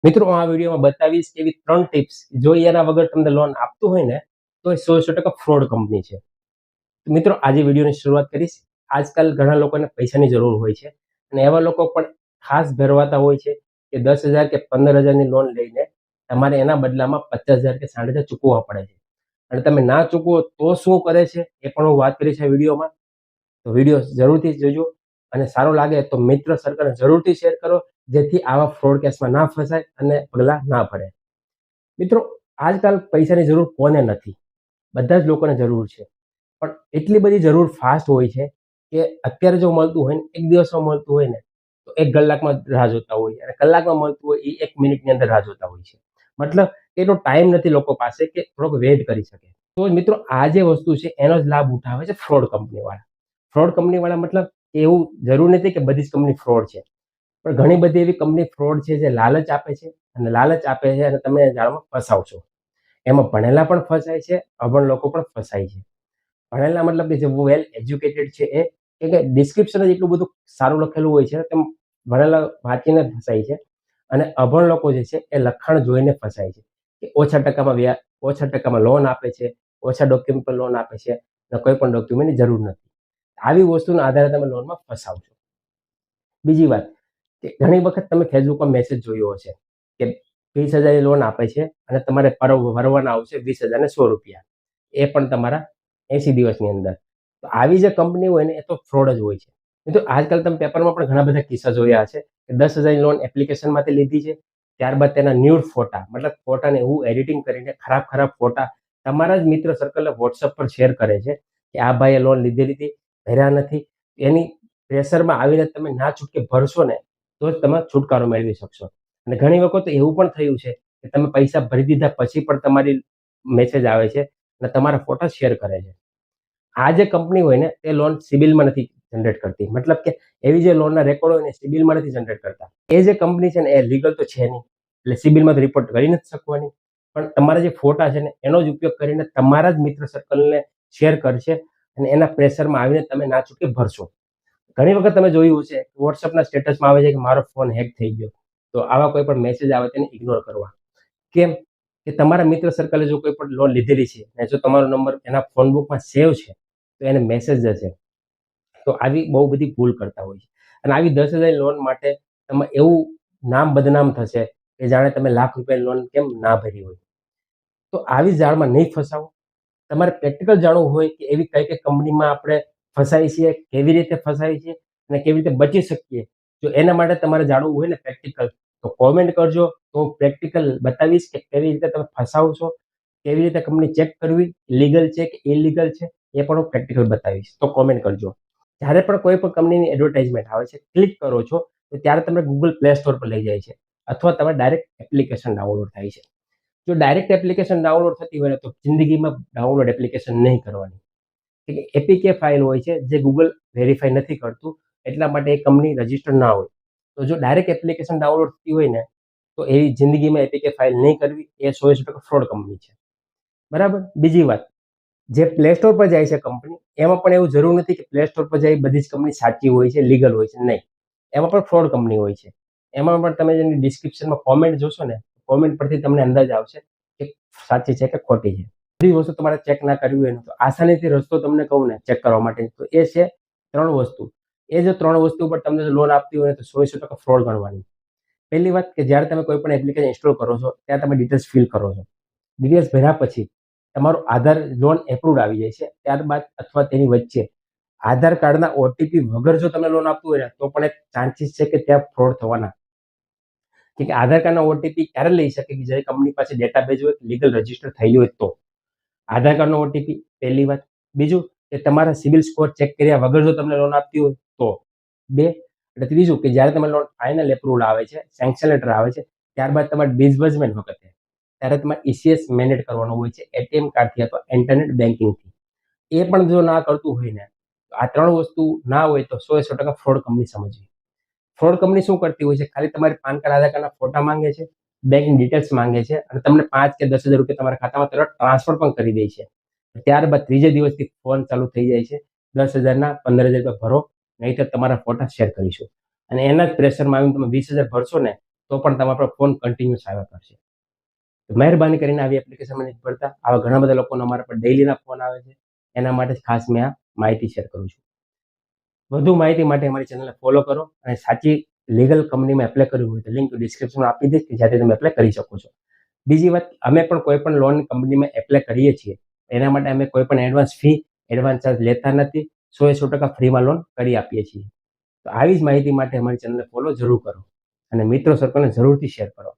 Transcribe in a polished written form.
મિત્રો આ વિડીયોમાં બતાવીશ કે એવી 3 ટિપ્સ જો એના વગર તમને લોન આપતું હોય ને તો એ 100% ફ્રોડ કંપની છે. મિત્રો આજે વિડીયોની શરૂઆત કરીશ. આજકાલ ઘણા લોકોને પૈસાની જરૂર હોય છે અને એવા લોકો પણ ખાસ ભરવાતા હોય છે કે 10,000 કે 15,000 ની લોન લઈને તમારે એના બદલામાં 50,000 કે 60,000 ચૂકવવા પડે છે અને તમે ના ચૂકવો તો શું કરે છે એ પણ હું વાત કરીશ આ વિડીયોમાં. તો વિડીયો જરૂરથી જોજો અને સારો લાગે તો મિત્ર સર્કલને જરૂરથી શેર કરો જેથી આવા ફ્રોડ કેસમાં ના ફસાય અને પગલાં ના ભરે. મિત્રો આજકાલ પૈસાની જરૂર કોને નથી, બધા જ લોકોને જરૂર છે, પણ એટલી બધી જરૂર ફાસ્ટ હોય છે કે અત્યારે જો મળતું હોય ને એક દિવસમાં મળતું હોય ને તો 1 કલાકમાં રાહ જોતા હોય અને કલાકમાં મળતું હોય એ 1 મિનિટની અંદર રાહ જોતા હોય છે. મતલબ એટલો ટાઈમ નથી લોકો પાસે કે થોડોક વેઇટ કરી શકે. તો મિત્રો આ જે વસ્તુ છે એનો જ લાભ ઉઠાવે છે ફ્રોડ કંપનીવાળા. ફ્રોડ કંપનીવાળા મતલબ એવું જરૂર નથી કે બધી જ કંપની ફ્રોડ છે, પણ ઘણી બધી એવી કંપની ફ્રોડ છે જે લાલચ આપે છે અને તમે જાળમાં ફસાવશો. એમાં ભણેલા પણ ફસાય છે, અભણ લોકો પણ ફસાય છે. ભણેલા મતલબ કે જે વેલ એજ્યુકેટેડ છે એ કે ડિસ્ક્રિપ્શન જ એટલું બધું સારું લખેલું હોય છે તેમ ભણેલા વાંચીને ફસાય છે અને અભણ લોકો જે છે એ લખાણ જોઈને ફસાય છે કે ઓછા ટકામાં લોન આપે છે, ઓછા ડોક્યુમેન્ટ પર લોન આપે છે અને કોઈ પણ ડોક્યુમેન્ટની જરૂર નથી. આવી વસ્તુના આધારે તમે લોનમાં ફસાવશો. બીજી વાત કે ઘણી વખત તમે ફેસબુકમાં મેસેજ જોયો હશે કે 20,000 લોન આપે છે અને તમારે ભરવાના આવશે 20,000 ને 100 રૂપિયા, એ પણ તમારા 80 દિવસની અંદર. તો આવી જે કંપની હોય ને એ તો ફ્રોડ જ હોય છે. તો આજકાલ તમે પેપરમાં પણ ઘણા બધા કિસ્સા જોયા હશે કે 10,000 લોન એપ્લિકેશનમાંથી લીધી છે, ત્યારબાદ તેના ન્યૂડ ફોટા મતલબ ફોટાને એવું એડિટિંગ કરીને ખરાબ ફોટા તમારા જ મિત્ર સર્કલને વોટ્સઅપ પર શેર કરે છે કે આ ભાઈએ લોન લીધેલી હતી, ભર્યા નથી. એની પ્રેશરમાં આવીને તમે ના છૂટકે ભરશો ને તો જ તમે છુટકારો મેળવી શકશો. અને ઘણી વખત તો એવું પણ થયું છે કે તમે પૈસા ભરી દીધા પછી પણ તમારી મેસેજ આવે છે અને તમારા ફોટા શેર કરે છે. આ જે કંપની હોય ને એ લોન સિબિલમાં નથી જનરેટ કરતી, મતલબ કે એવી જે લોનના રેકોર્ડ હોય ને સિબિલમાં નથી જનરેટ કરતા. એ જે કંપની છે ને એ લીગલ તો છે નહીં, એટલે સિબિલમાં તો રિપોર્ટ કરી નથી શકવાની, પણ તમારા જે ફોટા છે ને એનો જ ઉપયોગ કરીને તમારા જ મિત્ર સર્કલને શેર કરશે અને એના પ્રેશરમાં આવીને તમે ના છૂટકે ભરશો. ઘણી વખત તમે જોયું હશે વોટ્સઅપના સ્ટેટસમાં આવે છે કે મારો ફોન હેક થઈ ગયો, તો આવા કોઈ પણ મેસેજ આવે તેને ઇગ્નોર કરવા. કેમ કે તમારા મિત્ર સર્કલે જો કોઈ પણ લોન લીધેલી છે અને જો તમારો નંબર એના ફોન બુકમાં સેવ છે તો એને મેસેજ જશે. તો આવી બહુ બધી ભૂલ કરતા હોય છે અને આવી 10,000 લોન માટે તમે એવું નામ બદનામ થશે કે જાણે તમે લાખ રૂપિયાની લોન કેમ ના ભરી હોય. તો આવી જાળમાં નહીં ફસાવો. તમારે પ્રેક્ટિકલ જાણવું હોય કે એવી કઈ કંપનીમાં આપણે ફસાઈ છીએ, કેવી રીતે ફસાઈ છીએ અને કેવી રીતે બચી શકીએ, જો એના માટે તમારે જાણવું હોય ને પ્રેક્ટિકલ, તો કોમેન્ટ કરજો. તો હું પ્રેક્ટિકલ બતાવીશ કે કેવી રીતે તમે ફસાવશો, કેવી રીતે કંપની ચેક કરવી, લીગલ છે કે ઇલીગલ છે, એ પણ હું પ્રેક્ટિકલ બતાવીશ. તો કોમેન્ટ કરજો. જ્યારે પણ કોઈ પણ કંપનીની એડવર્ટાઇઝમેન્ટ આવે છે ક્લિક કરો છો તો ત્યારે તમને ગૂગલ પ્લે સ્ટોર પર લઈ જાય છે અથવા તમે ડાયરેક્ટ એપ્લિકેશન ડાઉનલોડ થાય છે. જો ડાયરેક્ટ એપ્લિકેશન ડાઉનલોડ થતી હોય ને તો જિંદગીમાં ડાઉનલોડ એપ્લિકેશન નહીં કરવાની. કે એપીકે ફાઇલ હોય છે જે ગૂગલ વેરીફાઈ નથી કરતું, એટલા માટે એ કંપની રજિસ્ટર ના હોય. તો જો ડાયરેક્ટ એપ્લિકેશન ડાઉનલોડ થતી હોય ને તો એવી જિંદગીમાં એપીકે ફાઇલ નહીં કરવી. એ 100% ફ્રોડ કંપની છે. બરાબર. બીજી વાત, જે પ્લે સ્ટોર પર જાય છે કંપની, એમાં પણ એવું જરૂર નથી કે પ્લે સ્ટોર પર જાય બધી જ કંપની સાચી હોય છે, લીગલ હોય છે. નહીં, એમાં પણ ફ્રોડ કંપની હોય છે. એમાં પણ તમે જેની ડિસ્ક્રિપ્શનમાં કોમેન્ટ જોશો ને, કોમેન્ટ પરથી તમને અંદાજ આવશે કે સાચી છે કે ખોટી છે. બધી વસ્તુ તમારે ચેક ના કરવી હોય ને તો આસાનીથી રસ્તો તમને કહું ને ચેક કરવા માટે, તો એ છે 3 વસ્તુ. એ જો 3 વસ્તુ પર તમને લોન આપતી હોય તો 100% ફ્રોડ ગણવાની. પહેલી વાત કે જ્યારે તમે કોઈ પણ એપ્લિકેશન ઇન્સ્ટોલ કરો છો ત્યારે તમે ડિટેલ્સ ફિલ કરો છો. ડિટેલ્સ ભર્યા પછી તમારું આધાર લોન એપ્રુવડ આવી જાય છે, ત્યારબાદ અથવા તેની વચ્ચે આધાર કાર્ડના ઓટીપી વગર જો તમે લોન આપતું હોય ને તો પણ એક ચાન્સીસ છે કે ત્યાં ફ્રોડ થવાના. કે આધાર કાર્ડના ઓટીપી ક્યારે લઈ શકે કે જે કંપની પાસે ડેટાબેઝ હોય, લીગલ રજિસ્ટર થયેલી હોય તો આધાર કાર્ડનો ઓટીપી પહેલી વાત. બીજું કે તમારા સિબિલ સ્કોર ચેક કર્યા વગર જો તમને લોન આપતી હોય તો 2. એટલે ત્રીજું કે જ્યારે તમે લોન ફાઇનલ એપ્રુવલ આવે છે, સેન્કશન લેટર આવે છે, ત્યારબાદ તમારે ડિસબર્સમેન્ટ વખતે ત્યારે તમારે ઈસીએસ મેનેજ કરવાનો હોય છે એટીએમ કાર્ડથી અથવા ઇન્ટરનેટ બેન્કિંગથી. એ પણ જો ના કરતું હોય ને તો આ 3 વસ્તુ ના હોય તો 100% ફ્રોડ કંપની સમજવી. ફ્રોડ કંપની શું કરતી હોય છે, ખાલી તમારી પાન કાર્ડ, આધાર કાર્ડના ફોટા માંગે છે, બેંક ડિટેલ્સ માંગે છે અને તમને 5 કે 10,000 રૂપિયા તમારા ખાતામાં તરત ટ્રાન્સફર પણ કરી દે છે. ત્યારબાદ ત્રીજે દિવસથી ફોન ચાલુ થઈ જાય છે, 10,000ના 15,000 રૂપિયા ભરો, નહીં તો તમારા ફોટા શેર કરીશું. અને એના જ પ્રેશરમાં આવીને તમે 20,000 ભરશો ને તો પણ તમારા પર ફોન કન્ટિન્યુઅસ આવ્યા કરશે. તો મહેરબાની કરીને આવી એપ્લિકેશનમાં નથી પડતા. આવા ઘણા બધા લોકોનો અમારા પર ડેઈલીના ફોન આવે છે. એના માટે જ ખાસ મેં આ માહિતી શેર કરું છું. વધુ માહિતી માટે અમારી ચેનલને ફોલો કરો અને સાચી લીગલ કંપનીમાં એપ્લાય કરવું હોય તો લિંક ડિસ્ક્રિપ્શનમાં આપી દઈશ કે જ્યાંથી તમે એપ્લાય કરી શકો છો. બીજી વાત, અમે પણ કોઈ પણ લોન કંપનીમાં એપ્લાય કરીએ છીએ એના માટે અમે કોઈ પણ એડવાન્સ ચાર્જ લેતા નથી. 100% ફ્રીમાં લોન કરી આપીએ છીએ. તો આવી જ માહિતી માટે અમારી ચેનલને ફોલો જરૂર કરો અને મિત્રો સર્કલને જરૂરથી શેર કરો.